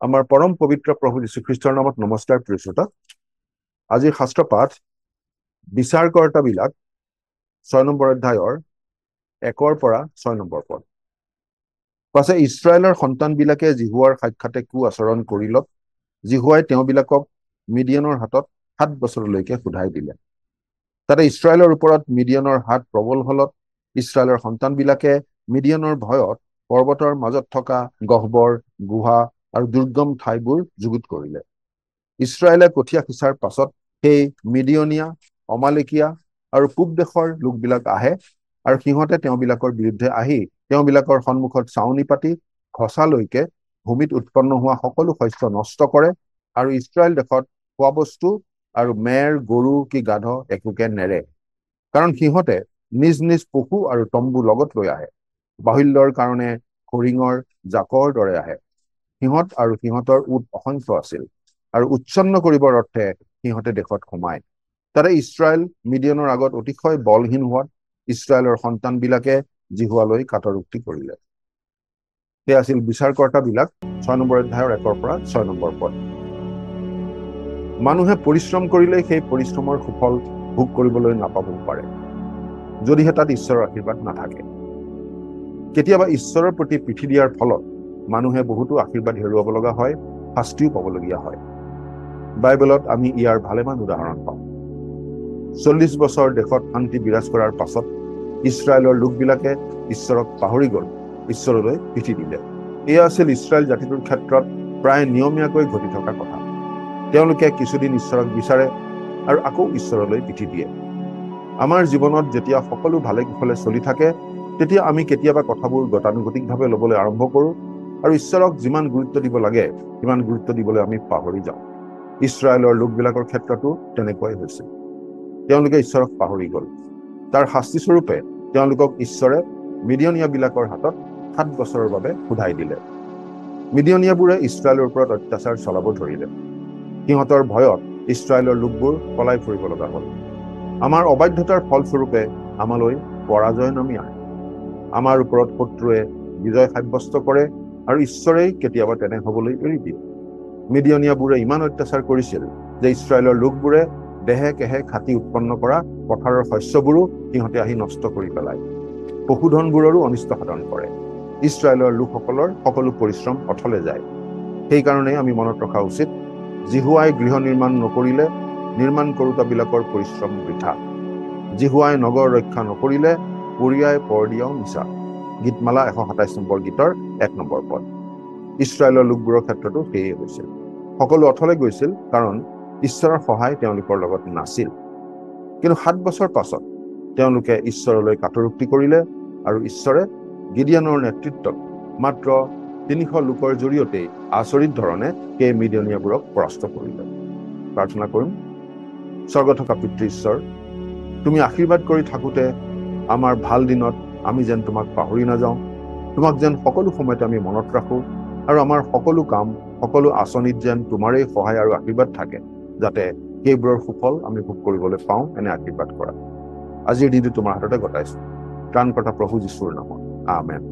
আমাৰ পৰম পবিত্ৰ প্ৰভু যীশুখ্ৰীষ্টৰ নামত নমস্কাৰ প্ৰিয় শ্ৰোতা। আজিৰ শাস্ত্ৰ পাঠ বিচাৰকৰ্তাবিলাক 6 নম্বৰ অধ্যায়ৰ 1 পৰা 6 নম্বৰ পদ। পাছে ইছৰাইলৰ সন্তানবিলাকে জিহুৱাৰ সাক্ষাতে কু আচৰণ কৰিলত জিহুৱাই তেওঁবিলাকক মিডিয়ানৰ হাতত 7 বছৰলৈকে সোধাই দিলে। তাতে ইছৰাইলৰ ওপৰত মিডিয়ানৰ হাত প্ৰবল হলত ইছৰাইলৰ সন্তানবিলাকে মিডিয়ানৰ ভয়ত পৰ্বতৰ মাজত থকা গহ্বৰ গুহা আৰু দুৰ্গম ঠাইবোৰ যুগুত কৰিলে। ইছৰাইলে কঠীয়া সিঁচাৰ পাছত সেই মিডিয়নীয়া, অমালেকিয়া আৰু পূব দেশৰ লোকবিলাক আহে আৰু সিহঁতে তেওঁবিলাকৰ বিৰুদ্ধে আহি তেওঁবিলাকৰ সন্মুখত চাউনি পাতি খচালৈকে ভূমিত উৎপন্ন হোৱা সকলো শস্য নষ্ট কৰে আৰু ইছৰাইল দেশত খোৱা বস্তু আৰু মেৰ গৰু কি গাধ একোকে নেৰে। কাৰণ সিহঁতে নিজ নিজ পশু আৰু তম্বু লগত লৈ আহে। বাহুল্যৰ কাৰণে হৰিঙৰ জাকৰ দৰে আহে। সিহঁত আৰু সিহঁতৰ উট অসংখ্য আছিল আৰু উচ্ছন্ন কৰিবৰ অৰ্থে সিহঁতে দেশত সোমায়। তাতে ইছৰাইল মিডিয়ানৰ আগত অতিশয় বলহীন হোৱাত ইছৰাইলৰ সন্তানবিলাকে জিহুৱালৈ কাটৰোক্তি কৰিলে। সেয়া আছিল বিচাৰকৰ্তাবিলাক 6 নম্বৰ অধ্যায়ৰ 1 পৰা 6 নম্বৰ পদ। মানুহে পৰিশ্ৰম কৰিলে সেই পৰিশ্ৰমৰ সুফল ভোগ কৰিবলৈ নাপাবও পাৰে, যদিহে তাত ঈশ্বৰৰ আশীৰ্বাদ নাথাকে। কেতিয়াবা ঈশ্বৰৰ প্ৰতি পিঠি দিয়াৰ ফলত মানুহে বহুতো আশীৰ্বাদ হেৰুৱাব লগা হয়, শাস্তিও পাবলগীয়া হয়। বাইবেলত আমি ইয়াৰ ভালেমান উদাহৰণ পাওঁ। 40 বছৰ দেশত শান্তি বিৰাজ কৰাৰ পাছত ইছৰাইলৰ লোকবিলাকে ঈশ্বৰক পাহৰি গ'ল, ঈশ্বৰলৈ পিঠি দিলে। এয়া আছিল ইছৰাইল জাতিটোৰ ক্ষেত্ৰত প্ৰায় নিয়মীয়াকৈ ঘটি থকা কথা। তেওঁলোকে কিছুদিন ঈশ্বৰক বিচাৰে আৰু আকৌ ঈশ্বৰলৈ পিঠি দিয়ে। আমাৰ জীৱনত যেতিয়া সকলো ভালে কুশলে চলি থাকে, তেতিয়া আমি কেতিয়াবা কথাবোৰ গতানুগতিকভাৱে ল'বলৈ আৰম্ভ কৰোঁ আৰু ঈশ্বৰক যিমান গুৰুত্ব দিব লাগে সিমান গুৰুত্ব দিবলৈ আমি পাহৰি যাওঁ। ইছৰাইলৰ লোকবিলাকৰ ক্ষেত্ৰতো তেনেকুৱাই হৈছিল। তেওঁলোকে ঈশ্বৰক পাহৰি গ'ল। তাৰ শাস্তিস্বৰূপে তেওঁলোকক ঈশ্বৰে মিডিয়নীয়াবিলাকৰ হাতত 7 বছৰৰ বাবে সোধাই দিলে। মিডিয়নীয়াবোৰে ইছৰাইলৰ ওপৰত অত্যাচাৰ চলাব ধৰিলে। সিহঁতৰ ভয়ত ইছৰাইলৰ লোকবোৰ পলাই ফুৰিব লগা হ'ল। আমাৰ অবাধ্যতাৰ ফলস্বৰূপে আমালৈ পৰাজয় নামি আহে। আমাৰ ওপৰত শত্ৰুৱে বিজয় সাব্যস্ত কৰে আৰু ঈশ্বৰেই কেতিয়াবা তেনে হ'বলৈ এৰি দিয়ে। মিডিয়নীয়াবোৰে ইমান অত্যাচাৰ কৰিছিল যে ইছৰাইলৰ লোকবোৰে দেহে কেহে খাটি উৎপন্ন কৰা পথাৰৰ শস্যবোৰো সিহঁতে আহি নষ্ট কৰি পেলায়। পশুধনবোৰৰো অনিষ্ট সাধন কৰে। ইছৰাইলৰ লোকসকলৰ সকলো পৰিশ্ৰম অথলে যায়। সেইকাৰণে আমি মনত ৰখা উচিত, জিহুৱাই গৃহ নিৰ্মাণ নকৰিলে নিৰ্মাণ কৰোঁতাবিলাকৰ পৰিশ্ৰম বৃথা। জিহুৱাই নগৰ ৰক্ষা নকৰিলে পৰিয়াই পৰ দিয়াও মিছা। গীতমালা 127 নম্বৰ গীতৰ 1 নম্বৰ পদ। ইছৰাইলৰ লোকবোৰৰ ক্ষেত্ৰতো সেয়ে হৈছিল। সকলো অথলে গৈছিল কাৰণ ঈশ্বৰৰ সহায় তেওঁলোকৰ লগত নাছিল। কিন্তু 7 বছৰ পাছত তেওঁলোকে ঈশ্বৰলৈ কাটৰোক্তি কৰিলে আৰু ঈশ্বৰে গিদিয়নৰ নেতৃত্বত মাত্ৰ 300 লোকৰ জৰিয়তেই আচৰিত ধৰণে সেই মিডিয়নীয়াবোৰক পৰাস্ত কৰিলে। প্ৰাৰ্থনা কৰিম। স্বৰ্গত থকা পিতৃ ঈশ্বৰ, তুমি আশীৰ্বাদ কৰি থাকোঁতে আমাৰ ভাল দিনত আমি যেন তোমাক পাহৰি নাযাওঁ, তোমাক যেন সকলো সময়তে আমি মনত ৰাখোঁ আৰু আমাৰ সকলো কাম, সকলো আঁচনিত যেন তোমাৰেই সহায় আৰু আশীৰ্বাদ থাকে, যাতে সেইবোৰৰ সুফল আমি ভোগ কৰিবলৈ পাওঁ। এনে আশীৰ্বাদ কৰা। আজিৰ দিনটো তোমাৰ হাততে গতাইছোঁ। ত্ৰাণকৰ্তা প্ৰভু যীশুৰ নামত। আমেন।